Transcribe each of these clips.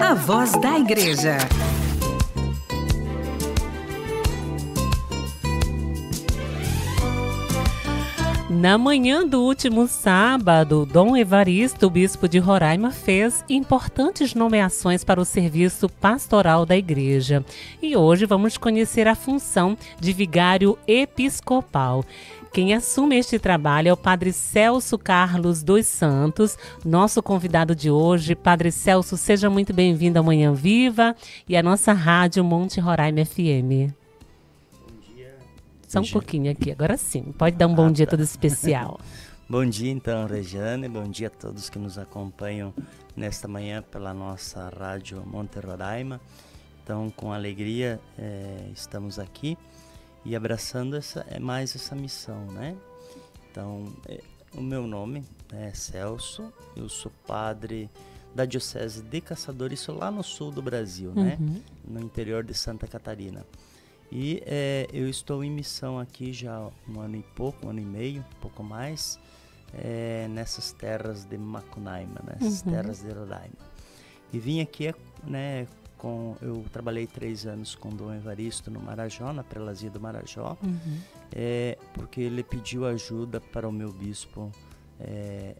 A Voz da Igreja. Na manhã do último sábado, Dom Evaristo, bispo de Roraima, fez importantes nomeações para o serviço pastoral da igreja. E hoje vamos conhecer a função de vigário episcopal. Quem assume este trabalho é o Padre Celso Carlos dos Santos, nosso convidado de hoje. Padre Celso, seja muito bem-vindo à Manhã Viva e à nossa rádio Monte Roraima FM. Só um pouquinho aqui, agora sim. Pode dar um bom dia todo especial. Bom dia então, Regiane. Bom dia a todos que nos acompanham nesta manhã pela nossa rádio Monte Roraima. Então, com alegria, estamos aqui e abraçando mais essa missão, né? Então, o meu nome é Celso, eu sou padre da Diocese de Caçador, isso lá no sul do Brasil, né? No interior de Santa Catarina. E eu estou em missão aqui já um ano e meio, um pouco mais, nessas terras de Macunaíma, nessas terras de Roraima. E vim aqui, né, eu trabalhei 3 anos com Dom Evaristo no Marajó, na prelazia do Marajó, porque ele pediu ajuda para o meu bispo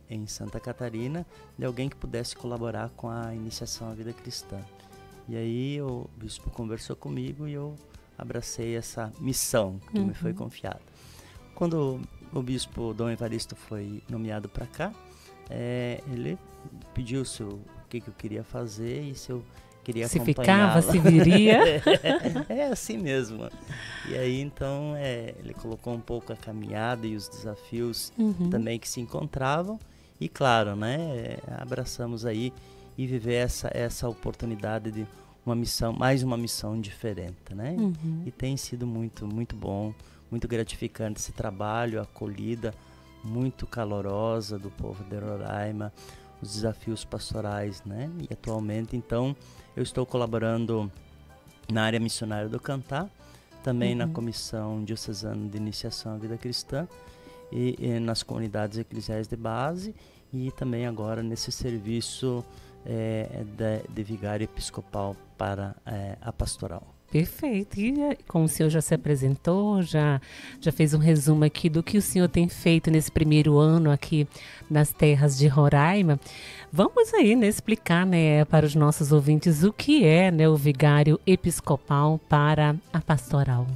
em Santa Catarina, de alguém que pudesse colaborar com a iniciação à vida cristã. E aí o bispo conversou comigo e eu abracei essa missão que me foi confiada. Quando o bispo Dom Evaristo foi nomeado para cá, ele pediu o que eu queria fazer e se eu queria acompanhá-lo. Se ficava, se viria. É assim mesmo. E aí então ele colocou um pouco a caminhada e os desafios também que se encontravam e claro, né, abraçamos aí e viver essa oportunidade de mais uma missão diferente, né? E tem sido muito, muito bom, muito gratificante esse trabalho, a acolhida muito calorosa do povo de Roraima, os desafios pastorais, né? E atualmente, então, eu estou colaborando na área missionária do Cantar, também na Comissão Diocesana de Iniciação à Vida Cristã e nas comunidades eclesiais de base e também agora nesse serviço de vigário episcopal para a pastoral. Perfeito. E como o senhor já se apresentou, já fez um resumo aqui do que o senhor tem feito nesse primeiro ano aqui nas terras de Roraima, vamos aí, né, explicar, né, para os nossos ouvintes o que é, né, o vigário episcopal para a pastoral.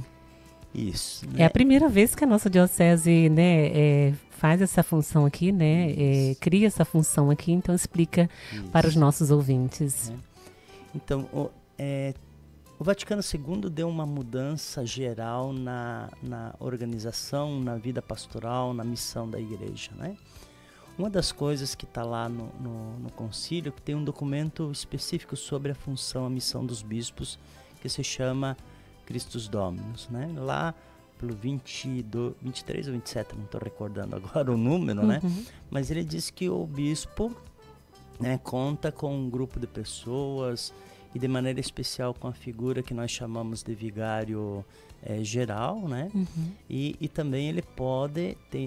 Isso. Né? É a primeira vez que a nossa diocese, né, faz essa função aqui, né, cria essa função aqui, então explica para os nossos ouvintes. Então, o Vaticano II deu uma mudança geral na organização, na vida pastoral, na missão da igreja, né? Uma das coisas que está lá no concílio, que tem um documento específico sobre a função, a missão dos bispos, que se chama Christus Dominus, né? Lá pelo 23 ou 27, não estou recordando agora o número, né? Mas ele diz que o bispo, né, conta com um grupo de pessoas e de maneira especial com a figura que nós chamamos de vigário geral, né? E também ele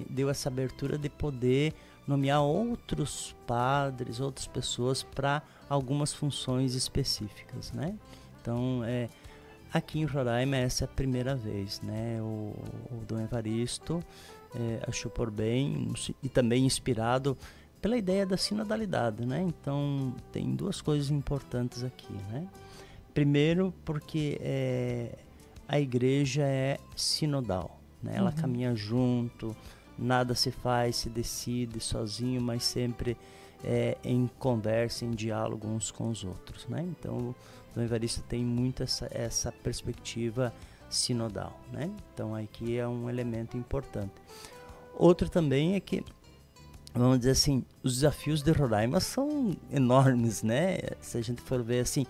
deu essa abertura de poder nomear outros padres, outras pessoas para algumas funções específicas, né? Então, aqui em Roraima essa é a primeira vez, né? O Dom Evaristo achou por bem e também inspirado pela ideia da sinodalidade, né? Então, tem 2 coisas importantes aqui, né? Primeiro, porque a igreja é sinodal, né? Ela caminha junto, nada se faz, se decide sozinho, mas sempre em conversa, em diálogo uns com os outros, né? Então, o Dom Evaristo tem muito essa perspectiva sinodal, né? Então, aqui é um elemento importante. Outro também é que, vamos dizer assim, os desafios de Roraima são enormes, né? Se a gente for ver assim,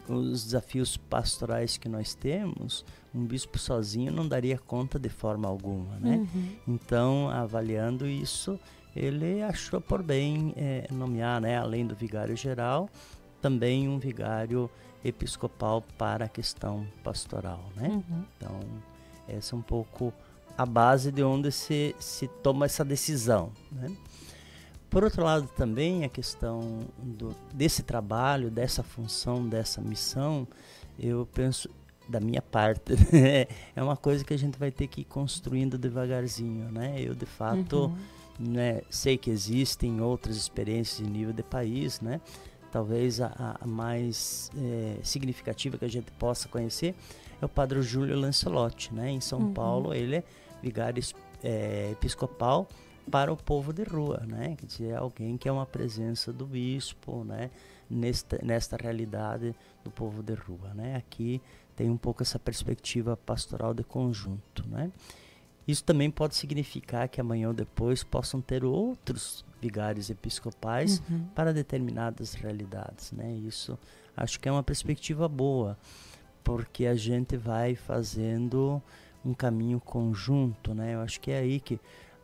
os desafios pastorais que nós temos, um bispo sozinho não daria conta de forma alguma, né? Então, avaliando isso, ele achou por bem nomear, né, além do vigário geral, também um vigário episcopal para a questão pastoral, né? Então, essa é um pouco a base de onde se toma essa decisão, né? Por outro lado, também a questão desse trabalho, dessa função, dessa missão, eu penso, da minha parte, né, é uma coisa que a gente vai ter que ir construindo devagarzinho, né? Eu, de fato, né, sei que existem outras experiências em nível de país, né? Talvez a mais significativa que a gente possa conhecer é o Padre Júlio Lancelotti, né? Em São Paulo, ele é vigário episcopal para o povo de rua, né? Quer dizer, é alguém que é uma presença do bispo, né? Nesta realidade do povo de rua, né? Aqui tem um pouco essa perspectiva pastoral de conjunto, né? Isso também pode significar que amanhã ou depois possam ter outros vigários episcopais para determinadas realidades, né? Isso acho que é uma perspectiva boa, porque a gente vai fazendo um caminho conjunto, né? Eu acho que é aí que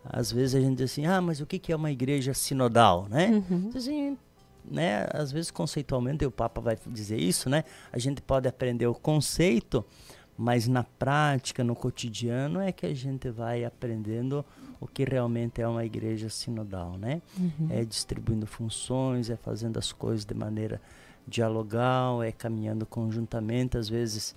às vezes a gente diz assim, mas o que é uma igreja sinodal, né? Assim, né? Às vezes conceitualmente o Papa vai dizer isso, né? A gente pode aprender o conceito, mas na prática, no cotidiano, é que a gente vai aprendendo o que realmente é uma igreja sinodal, né? É distribuindo funções, é fazendo as coisas de maneira dialogal, é caminhando conjuntamente, às vezes...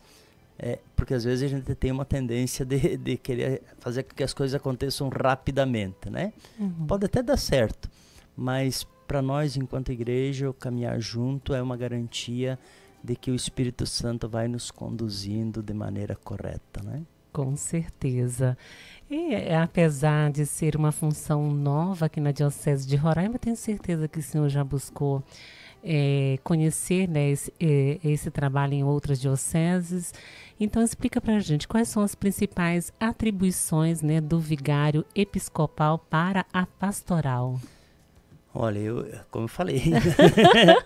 porque às vezes a gente tem uma tendência de querer fazer com que as coisas aconteçam rapidamente, né? Pode até dar certo, mas para nós, enquanto igreja, o caminhar junto é uma garantia de que o Espírito Santo vai nos conduzindo de maneira correta, né? Com certeza. E apesar de ser uma função nova aqui na Diocese de Roraima, tenho certeza que o senhor já buscou conhecer, né, esse trabalho em outras dioceses. Então explica para a gente quais são as principais atribuições, né, do vigário episcopal para a pastoral. Olha, como eu falei,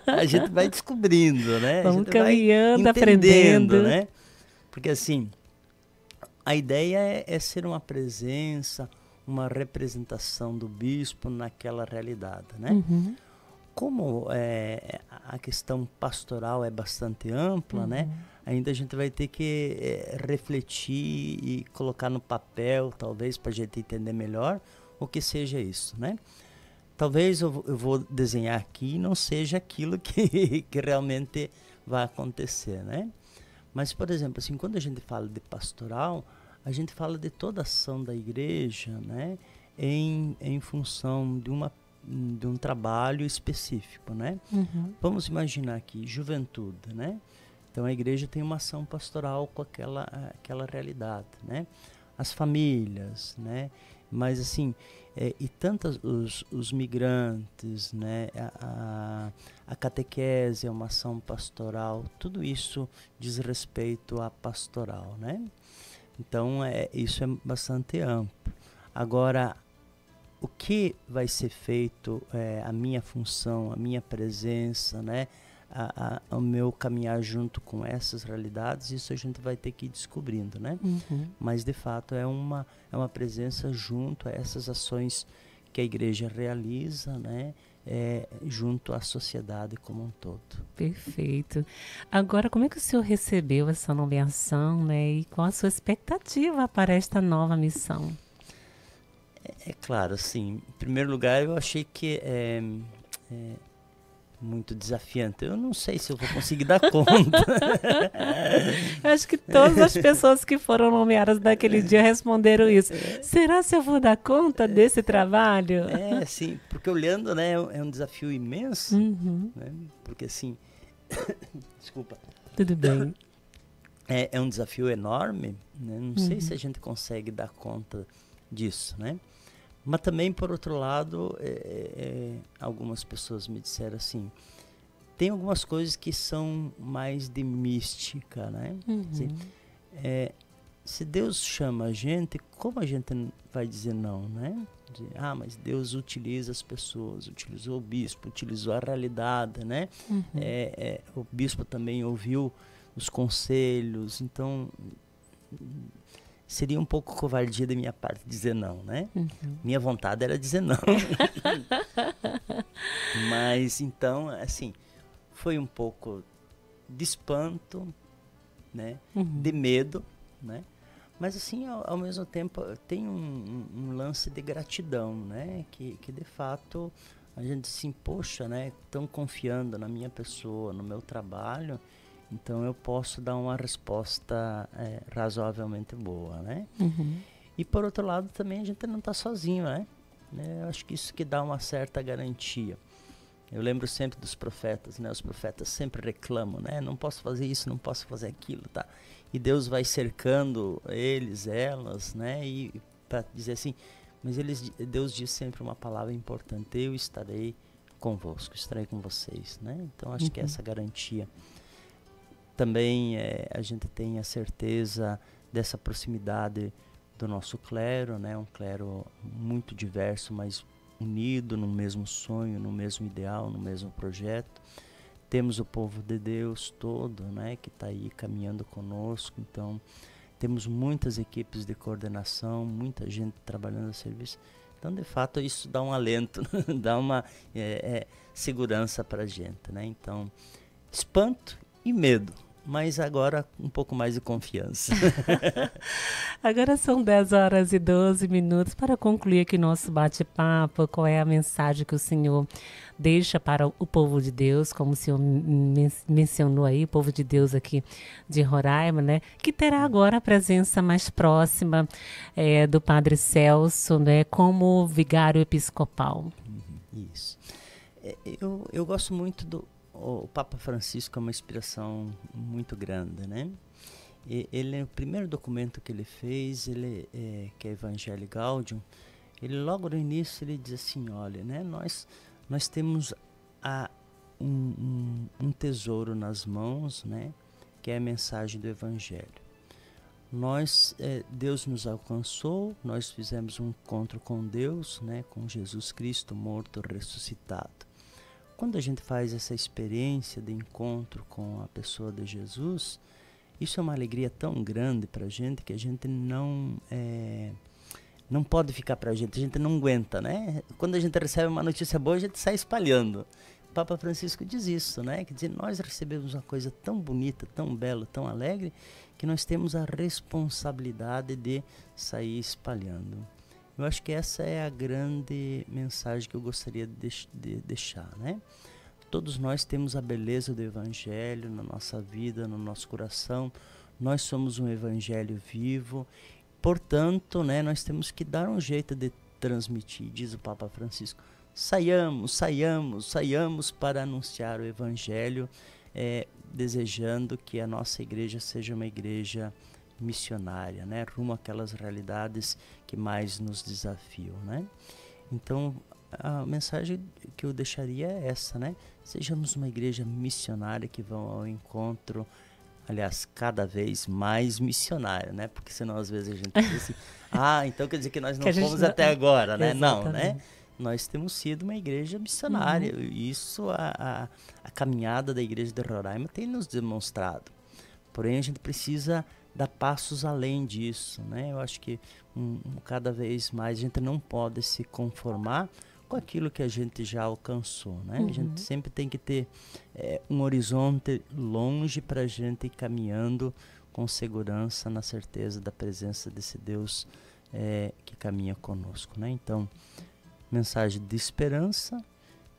a gente vai descobrindo, né? Vamos a gente caminhando, vai aprendendo, né? Porque assim, a ideia é ser uma presença, uma representação do bispo naquela realidade, né? Como a questão pastoral é bastante ampla, né? Ainda a gente vai ter que refletir e colocar no papel, talvez, para a gente entender melhor o que seja isso, né? Talvez eu vou desenhar aqui e não seja aquilo que realmente vai acontecer, né? Mas, por exemplo, assim, quando a gente fala de pastoral, a gente fala de toda a ação da igreja, né? Em função de um trabalho específico, né? Vamos imaginar aqui, juventude, né? Então a igreja tem uma ação pastoral com aquela realidade, né? As famílias, né? Mas assim, e tantos os migrantes, né? A catequese é uma ação pastoral, tudo isso diz respeito à pastoral, né? Então isso é bastante amplo. Agora, o que vai ser feito, a minha função, a minha presença, né? O meu caminhar junto com essas realidades, isso a gente vai ter que ir descobrindo, né? Mas de fato é uma presença junto a essas ações que a igreja realiza, né? Junto à sociedade como um todo. Perfeito. Agora, como é que o senhor recebeu essa nomeação, né? E qual a sua expectativa para esta nova missão? É claro, assim, em primeiro lugar eu achei que é muito desafiante. Eu não sei se eu vou conseguir dar conta. Eu acho que todas as pessoas que foram nomeadas naquele dia responderam isso. Será se eu vou dar conta desse trabalho? Sim, porque olhando, né, é um desafio imenso, né, porque assim, desculpa. Tudo bem. É um desafio enorme, né, não sei se a gente consegue dar conta disso, né? Mas também, por outro lado, algumas pessoas me disseram assim, tem algumas coisas que são mais de mística, né? Assim, se Deus chama a gente, como a gente vai dizer não, né? Mas Deus utiliza as pessoas, utilizou o bispo, utilizou a realidade, né? O bispo também ouviu os conselhos, então... seria um pouco covardia da minha parte dizer não, né? Minha vontade era dizer não. Mas, então, assim, foi um pouco de espanto, né? De medo, né? Mas, assim, ao mesmo tempo, tem um lance de gratidão, né? Que de fato, a gente assim, poxa, né, estão confiando na minha pessoa, no meu trabalho, então eu posso dar uma resposta razoavelmente boa, né? E por outro lado também a gente não está sozinho, né? Eu acho que isso que dá uma certa garantia. Eu lembro sempre dos profetas, né? Os profetas sempre reclamam, né? Não posso fazer isso, não posso fazer aquilo, tá? E Deus vai cercando eles, elas, né? E para dizer assim, mas Deus diz sempre uma palavra importante: eu estarei convosco, estarei com vocês, né? Então acho que essa garantia. Também a gente tem a certeza dessa proximidade do nosso clero, né? Um clero muito diverso, mas unido no mesmo sonho, no mesmo ideal, no mesmo projeto. Temos o povo de Deus todo, né? Que está aí caminhando conosco. Então, temos muitas equipes de coordenação, muita gente trabalhando a serviço. Então, de fato, isso dá um alento, dá uma segurança para a gente, né? Então, espanto e medo, mas agora um pouco mais de confiança. Agora são 10h12. Para concluir aqui nosso bate-papo, qual é a mensagem que o Senhor deixa para o povo de Deus, como o Senhor mencionou aí, o povo de Deus aqui de Roraima, né? Que terá agora a presença mais próxima do Padre Celso, né? Como vigário episcopal. Isso. Eu gosto muito o Papa Francisco, é uma inspiração muito grande, né? O primeiro documento que ele fez, que é Evangelii Gaudium, ele logo no início ele diz assim, olha, né, nós temos um tesouro nas mãos, né, que é a mensagem do Evangelho. Deus nos alcançou, nós fizemos um encontro com Deus, né, com Jesus Cristo morto, ressuscitado. Quando a gente faz essa experiência de encontro com a pessoa de Jesus, isso é uma alegria tão grande para a gente que a gente não pode ficar para a gente não aguenta, né? Quando a gente recebe uma notícia boa, a gente sai espalhando. O Papa Francisco diz isso, né? Quer dizer, nós recebemos uma coisa tão bonita, tão bela, tão alegre, que nós temos a responsabilidade de sair espalhando. Eu acho que essa é a grande mensagem que eu gostaria de deixar, né? Todos nós temos a beleza do Evangelho na nossa vida, no nosso coração. Nós somos um Evangelho vivo. Portanto, né, nós temos que dar um jeito de transmitir, diz o Papa Francisco. Saiamos para anunciar o Evangelho, desejando que a nossa igreja seja uma igreja missionária, né, rumo àquelas realidades que mais nos desafiam, né? Então, a mensagem que eu deixaria é essa, né? Sejamos uma igreja missionária que vão ao encontro, aliás, cada vez mais missionária, né? Porque senão às vezes a gente diz assim, então quer dizer que nós não fomos até agora, né? Exatamente. Não, né? Nós temos sido uma igreja missionária. Isso a caminhada da igreja de Roraima tem nos demonstrado. Porém, a gente precisa dar passos além disso, né? Eu acho que cada vez mais a gente não pode se conformar com aquilo que a gente já alcançou, né? A gente sempre tem que ter um horizonte longe para a gente ir caminhando com segurança, na certeza da presença desse Deus que caminha conosco, né? Então, mensagem de esperança,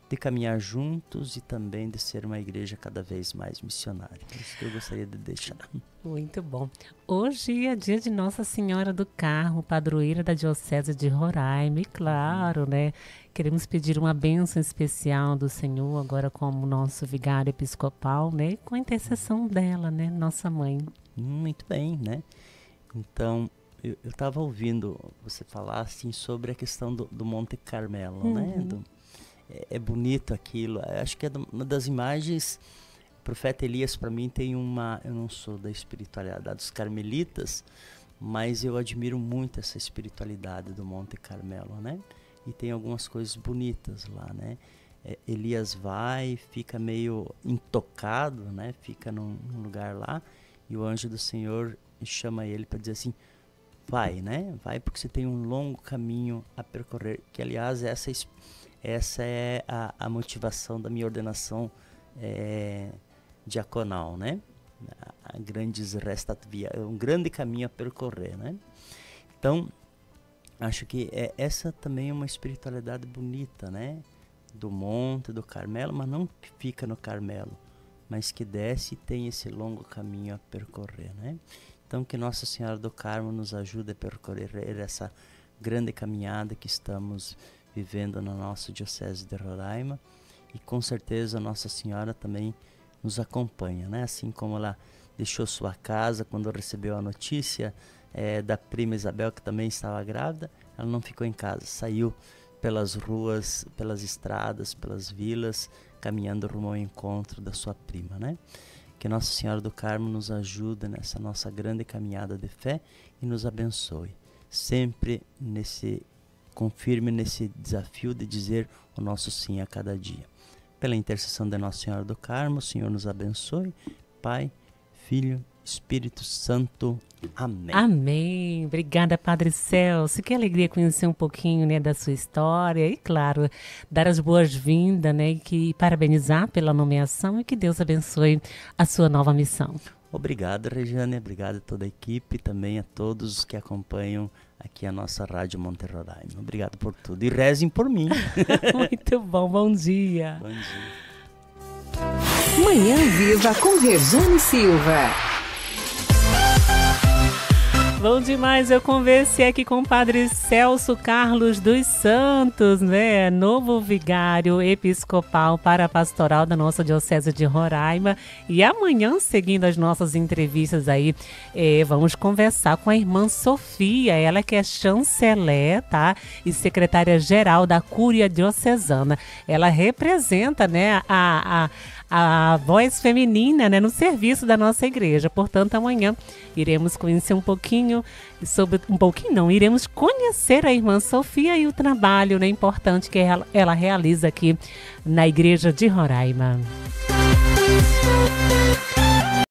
de caminhar juntos e também de ser uma igreja cada vez mais missionária. É isso que eu gostaria de deixar. Muito bom. Hoje é dia de Nossa Senhora do Carmo, padroeira da Diocese de Roraima. E claro, né, queremos pedir uma bênção especial do Senhor agora como nosso vigário episcopal, né, com a intercessão dela, né, nossa mãe. Muito bem, né? Então, eu estava ouvindo você falar assim sobre a questão do Monte Carmelo, né? É bonito aquilo. Acho que é uma das imagens. O profeta Elias, para mim, tem uma. Eu não sou da espiritualidade dos carmelitas, mas eu admiro muito essa espiritualidade do Monte Carmelo, né? E tem algumas coisas bonitas lá, né? Elias vai, fica meio intocado, né? Fica num lugar lá e o anjo do Senhor chama ele para dizer assim: vai, né? Vai porque você tem um longo caminho a percorrer. Que, aliás, essa é a motivação da minha ordenação diaconal, né? A grandes restat via, um grande caminho a percorrer, né? Então, acho que essa também é uma espiritualidade bonita, né? do Monte do Carmelo, mas não fica no Carmelo, mas que desce e tem esse longo caminho a percorrer, né? Então que Nossa Senhora do Carmo nos ajude a percorrer essa grande caminhada que estamos vivendo na nossa Diocese de Roraima, e com certeza Nossa Senhora também nos acompanha, né? Assim como ela deixou sua casa quando recebeu a notícia da prima Isabel, que também estava grávida, ela não ficou em casa, saiu pelas ruas, pelas estradas, pelas vilas, caminhando rumo ao encontro da sua prima, né? Que Nossa Senhora do Carmo nos ajude nessa nossa grande caminhada de fé e nos abençoe. Sempre confirme nesse desafio de dizer o nosso sim a cada dia. Pela intercessão de Nossa Senhora do Carmo, o Senhor nos abençoe. Pai, Filho, Espírito Santo. Amém. Amém. Obrigada, Padre Celso. Que alegria conhecer um pouquinho, né, da sua história e, claro, dar as boas-vindas, né, e parabenizar pela nomeação e que Deus abençoe a sua nova missão. Obrigado, Regiane. Obrigado a toda a equipe, também a todos os que acompanham aqui a nossa Rádio Monte Roraima. Obrigado por tudo. E rezem por mim. Muito bom. Bom dia. Bom dia. Manhã Viva com Regiane Silva. Bom demais, eu conversei aqui com o Padre Celso Carlos dos Santos, né? Novo vigário episcopal para a pastoral da nossa Diocese de Roraima. E amanhã, seguindo as nossas entrevistas aí, vamos conversar com a irmã Sofia, ela que é chanceler, tá? E secretária-geral da Cúria Diocesana. Ela representa, né, a voz feminina, né, no serviço da nossa igreja. Portanto, amanhã iremos conhecer iremos conhecer a irmã Sofia e o trabalho, né, importante que ela realiza aqui na igreja de Roraima.